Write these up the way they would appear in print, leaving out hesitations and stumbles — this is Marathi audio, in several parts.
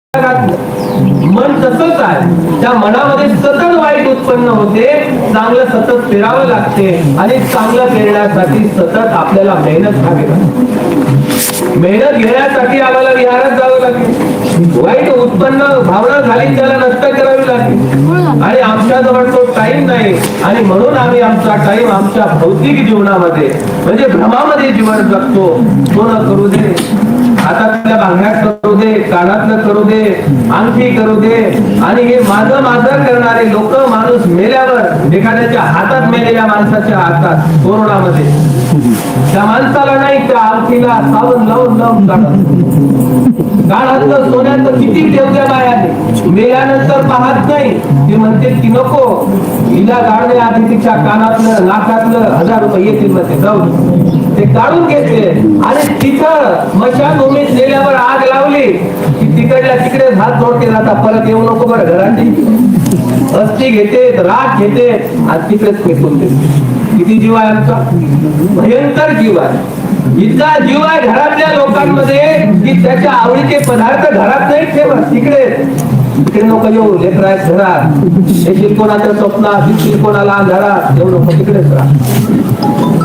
मन तसंच आहे, त्या मनामध्ये सतत वाईट उत्पन्न होते, चांगलं सतत फिरावं लागते आणि चांगलं फिरण्यासाठी सतत आपल्याला मेहनत घ्यावी लागते. मेहनत घेण्यासाठी आम्हाला विहारात जावं लागेल, वाईट उत्पन्न भावना झाली त्याला नष्ट करावी लागेल आणि आमच्याजवळ तो टाइम नाही आणि म्हणून आम्ही आमचा टाइम आमच्या भौतिक जीवनामध्ये म्हणजे भ्रमामध्ये जीवन जगतो. तो न करू दे, हातातल्या बांगड्यात करू दे, कानातलं करू दे, अंगठी करू दे आणि हे माझं माझं करणारे लोक माणूस मेल्यावर एखाद्याच्या हातात मेलेल्या माणसाच्या हातात कोरोनामध्ये त्या माणसाला नाही त्या अंगठीला साबण लावून लावून कानातलं सोन्याचं किती ठेवत्या बायाने मेल्यानंतर पाहत नाही, ती म्हणते की नको हिला गाडणे आधी तिच्या कानातलं नाकातलं 1000 रुपये येतील मध्ये जाऊ ते काढून घेते आणि तिथं स्मशानभूमीत नेल्यावर आग लावली की तिकडल्या तिकडे हात जोडते जातात, परत येऊ नको बरं घराची अस्थी घेते, राख घेते आणि तिकडेच फेकून देते. किती जीव आहे आमचा, भयंकर जीव आहे. इतका जीव आहे घरातल्या लोकांमध्ये की त्याच्या आवडीचे पदार्थ घरात नाही ठेवत, तिकडे नको येऊ लेकरात घरात, येशील कोणाच्या स्वप्नात, दिसतील कोणाला अंधारात, येऊ नको तिकडेच राहा.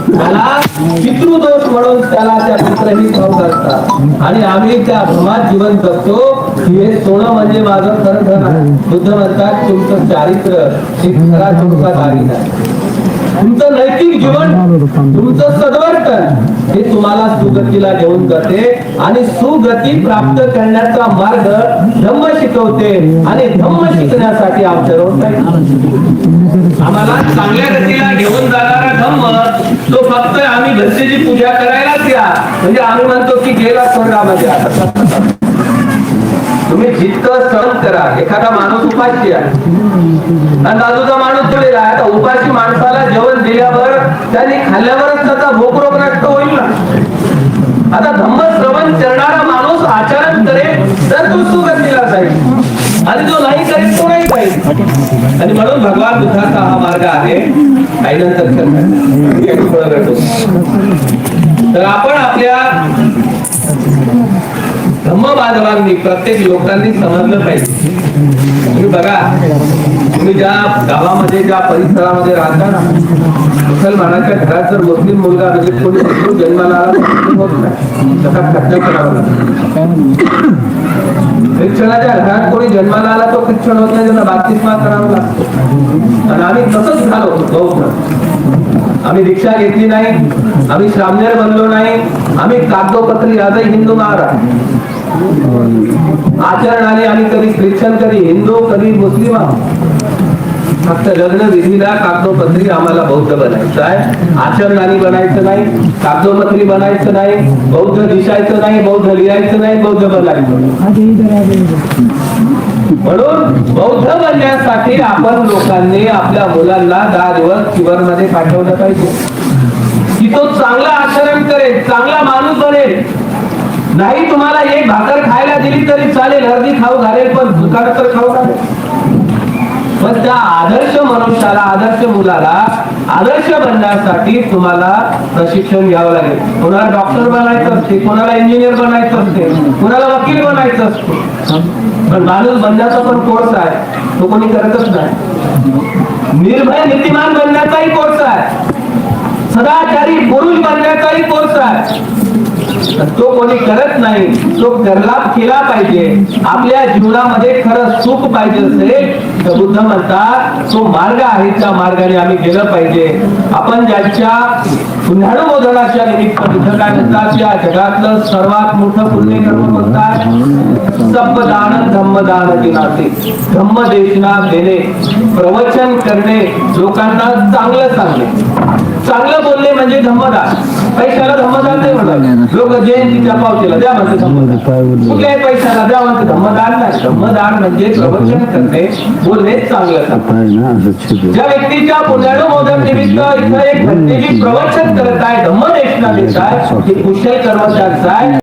त्याला पितृदोष म्हणून त्याला त्या पित्रही खाऊ करतात आणि आम्ही त्या भ्रमात जीवन जगतो. हे सोनं म्हणजे माझं खरं धन आहे. बुद्ध म्हणतात तुमचं चारित्र्य हे खरा चुकादारी आहे, तुमचं नैतिक जीवन, तुमचं सद्वर्तन हे तुम्हाला सुगतीला घेऊन जाते आणि सुगती प्राप्त करण्याचा मार्ग धम्म शिकवते आणि धम्म शिकण्यासाठी आमच्याजवळ आम्हाला चांगल्या गतीला घेऊन जाणारा धम्म तो फक्त आम्ही घरची पूजा करायलाच या म्हणजे आम्ही म्हणतो की गेला स्वर्गामध्ये. आता तुम्ही जितकं सहन करा, एखादा माणूस उपाशी आहे आणि बाजूचा माणूस तुलेला आहे, आता उपाशी माणसाला जेवण दिल्यावर त्यांनी खाल्ल्यावरच त्याचा भूक रोग नष्ट होईल ना. आता धम्म श्रवण करणारा माणूस आचरण करेल तर तो सुगतीला जाईल आणि जो नाही करेल तो नाही जाईल. आणि म्हणून भगवान बुद्धाचा हा मार्ग आहे. काही नंतर तर आपण आपल्या धम्म बांधवांनी प्रत्येक लोकांनी समजलं पाहिजे. तुम्ही बघा, तुम्ही ज्या गावामध्ये ज्या परिसरामध्ये राहता ना, मुसलमानाच्या घरात जर मुस्लिम मुलगा म्हणजे कोणी जन्माला होत नाही, तसा खर्च करावा लागतो. ख्रिश्चनाच्या घरात कोणी जन्माला आला तो ख्रिश्चन होत नाही, त्यांना बाप्तिस्मा करावा लागतो. आणि आम्ही तसंच झालो बौद्ध. आम्ही दीक्षा घेतली नाही, आम्ही श्रामणेर बनलो नाही, आम्ही कागदोपत्री आजही हिंदू महाराज. आचरणाने आम्ही कधी ख्रिश्चन, कधी हिंदू, कधी मुस्लिम आहोत. फक्त लग्न विधीला कागदोपत्री आम्हाला बौद्ध बनायचं आहे, आचरणाने बनायचं नाही, कागदोपत्री बनायचं नाही, बौद्ध दिसायचं नाही, बौद्ध लिहायचं नाही, बौद्ध बनायचं. म्हणून बौद्ध बनण्यासाठी आपण लोकांनी आपल्या मुलांना 10 दिवस शिबिरमध्ये पाठवलं पाहिजे की तो चांगला आचरण करेल, चांगला माणूस बनेल. नाही तुम्हाला एक भाकर खायला दिली तरी चालेल, अर्धी खाऊ घालेल, पण दुकान तर खाऊ घालेल. पण त्या आदर्श मनुष्याला, आदर्श मुलाला आदर्श बनण्यासाठी तुम्हाला प्रशिक्षण घ्यावं लागेल. कोणाला डॉक्टर बनायचं असते, कोणाला इंजिनियर बनायचं असते, कोणाला वकील बनायचं असते, पण माणूस बनण्याचा पण कोर्स आहे, तो कोणी करतच नाही. निर्भय नीतिमान बनण्याचाही कोर्स आहे, सदाचारी पुरुष बनण्याचाही कोर्स आहे, तो कोणी करत नाही. तो केला पाहिजे. आपल्या जीवनामध्ये खरं सुख पाहिजे असेल तर बुद्ध म्हणतात तो मार्ग आहे, त्या मार्गाने आम्ही गेलं पाहिजे. आपण ज्याच्या पुण्याणू मोदनाच्या निमित्त बुद्ध काय म्हणतात, या जगातलं सर्वात मोठं पुण्य कर्म म्हणतात सबदान धम्मदान दिनाते, धम्म देशना देणे, प्रवचन करणे, लोकांना चांगलं सांगणे. चांगलं बोलणे म्हणजे धम्मदान. पैशाला धम्मदान नाही म्हणतात लोक, जयंतीच्या पावतीला द्या म्हणते धम्मदान, कुठल्याही पैशाला द्या म्हणते धम्मदान नाही. धम्मदान म्हणजे प्रवचन करणे, बोलणे चांगलं सांगणे. ज्या व्यक्तीच्या पुण्याणू मोदक निमित्त इथं एक भक्तीची प्रवचन करत आहे, धम्म देशना देत आहे, हे कुशल कर्मचारी आहे.